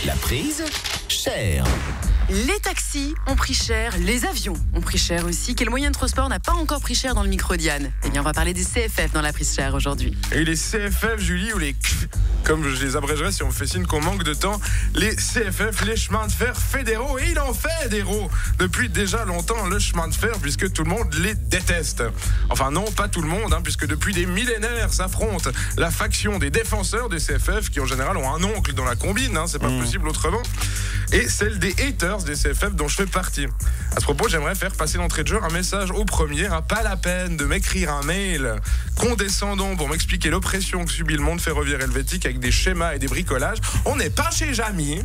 La prise chère. Les taxis ont pris cher, les avions ont pris cher aussi. Quel moyen de transport n'a pas encore pris cher dans le micro Diane? Eh bien, on va parler des CFF dans la prise chère aujourd'hui. Et les CFF, Julie, ou les comme je les abrégerais si on me fait signe qu'on manque de temps, les CFF, les chemins de fer fédéraux, et il en fait des héros depuis déjà longtemps, le chemin de fer, puisque tout le monde les déteste. Enfin non, pas tout le monde, puisque depuis des millénaires s'affrontent la faction des défenseurs des CFF, qui en général ont un oncle dans la combine, c'est pas possible autrement, et celle des haters des CFF dont je fais partie. À ce propos, j'aimerais faire passer d'entrée de jeu un message au premier, pas la peine de m'écrire un mail condescendant pour m'expliquer l'oppression que subit le monde ferroviaire helvétique avec des schémas et des bricolages. On n'est pas chez Jamy,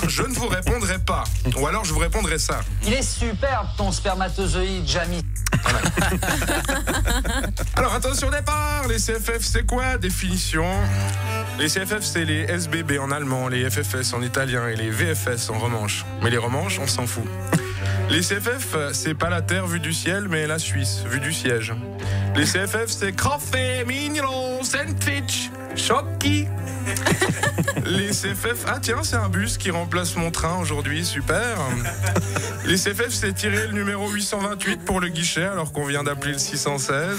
je ne vous répondrai pas. Ou alors je vous répondrai ça. Il est superbe ton spermatozoïde, Jamy. Voilà. Alors attention départ, les CFF c'est quoi? Définition. Les CFF c'est les SBB en allemand, les FFS en italien et les VFS en romanche. Mais les romanches on s'en fout. Les CFF, c'est pas la Terre vue du ciel, mais la Suisse vue du siège. Les CFF, c'est Café, Mignon, Sandwich, Chocky. Les CFF, tiens, c'est un bus qui remplace mon train aujourd'hui, super. Les CFF, c'est tirer le numéro 828 pour le guichet alors qu'on vient d'appeler le 616.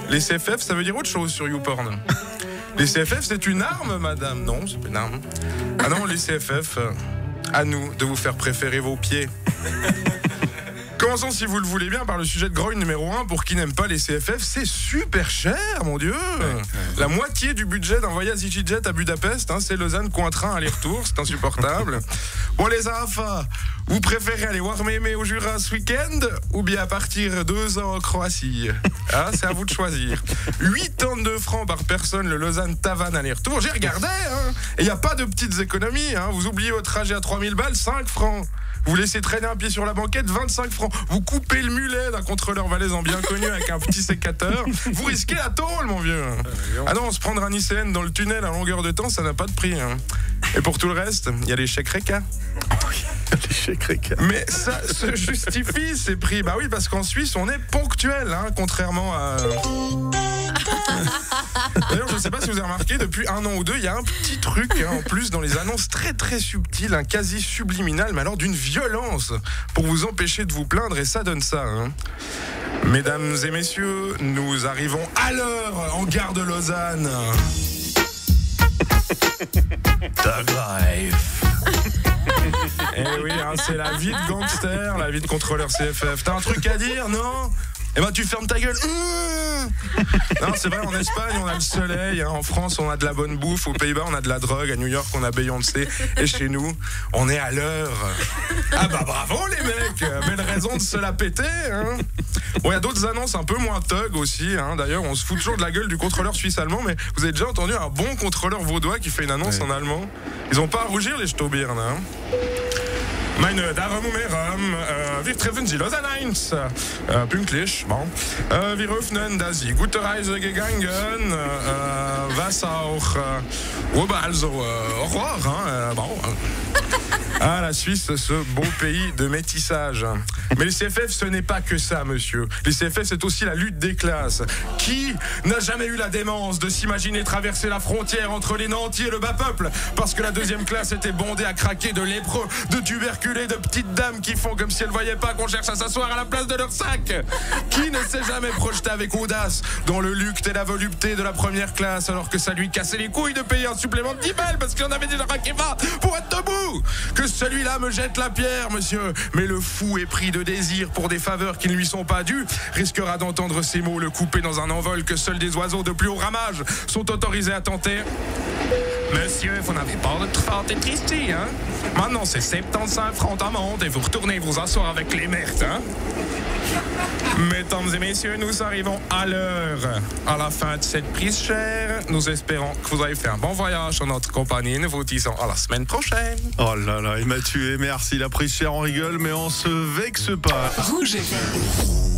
Les CFF, ça veut dire autre chose sur YouPorn. Les CFF, c'est une arme, madame? Non, c'est pas une arme. Ah non, les CFF, à nous de vous faire préférer vos pieds. Commençons, si vous le voulez bien, par le sujet de grogne numéro 1. Pour qui n'aime pas les CFF, c'est super cher, mon Dieu. La moitié du budget d'un voyage EasyJet à Budapest, c'est Lausanne-Cointrin aller-retour, c'est insupportable. Bon, les AFA, vous préférez aller voir Mémé au Jura ce week-end ou bien partir 2 ans en Croatie? C'est à vous de choisir. 82 francs par personne, le Lausanne-Tavannes aller-retour. J'ai regardé, et il n'y a pas de petites économies. Vous oubliez votre trajet à 3000 balles, 5 francs. Vous laissez traîner un pied sur la banquette, 25 francs. Vous coupez le mulet d'un contrôleur valaisan bien connu avec un petit sécateur. Vous risquez la tôle, mon vieux. Ah non, se prendre un ICN dans le tunnel à longueur de temps, ça n'a pas de prix. Et pour tout le reste, il y a les chèques RECA. Les chèques RECA. Mais ça se justifie, ces prix. Bah oui, parce qu'en Suisse, on est ponctuel, contrairement à... D'ailleurs, je ne sais pas si vous avez remarqué, depuis 1 an ou 2, il y a un petit truc en plus dans les annonces très très subtil, quasi subliminal, mais alors d'une violence pour vous empêcher de vous plaindre, et ça donne ça. Mesdames et messieurs, nous arrivons à l'heure en gare de Lausanne. Thug Life. Eh oui, c'est la vie de gangster, la vie de contrôleur CFF. T'as un truc à dire, non? Eh ben tu fermes ta gueule. Non, c'est vrai, en Espagne on a le soleil, en France on a de la bonne bouffe, aux Pays-Bas on a de la drogue, à New York on a Beyoncé, et chez nous on est à l'heure. Bravo les mecs, belle raison de se la péter. Bon, il y a d'autres annonces un peu moins thug aussi, D'ailleurs on se fout toujours de la gueule du contrôleur suisse-allemand, mais vous avez déjà entendu un bon contrôleur vaudois qui fait une annonce en allemand? Ils ont pas à rougir les Staubirn, Meine Damen und Herren, wir treffen Sie Lausanne 1. Pünktlich, bon. Wir öffnen das Sie. Gute Reise gegangen. Was auch. Also, au revoir. Bon. La Suisse, ce beau pays de métissage. Mais les CFF, ce n'est pas que ça, monsieur. Les CFF, c'est aussi la lutte des classes. Qui n'a jamais eu la démence de s'imaginer traverser la frontière entre les nantis et le bas peuple parce que la deuxième classe était bondée à craquer de lépreux, de tuberculés, de petites dames qui font comme si elles voyaient pas qu'on cherche à s'asseoir à la place de leur sac? Qui ne s'est jamais projeté avec audace dans le luxe et la volupté de la première classe alors que ça lui cassait les couilles de payer un supplément de 10 balles parce qu'il en avait déjà raqué 20 pour être debout? Que celui-là me jette la pierre, monsieur. Mais le fou épris de désir pour des faveurs qui ne lui sont pas dues risquera d'entendre ces mots le couper dans un envol que seuls des oiseaux de plus haut ramage sont autorisés à tenter. Monsieur, vous n'avez pas de d'être ici, Maintenant, c'est 75 francs d'amende et vous retournez vous asseoir avec les merdes, Mesdames et messieurs, nous arrivons à l'heure. À la fin de cette prise chère, nous espérons que vous avez fait un bon voyage en notre compagnie. Nous vous disons à la semaine prochaine. Oh là là, il m'a tué, merci. La prise chère, on rigole, mais on se vexe pas. Rouge FM.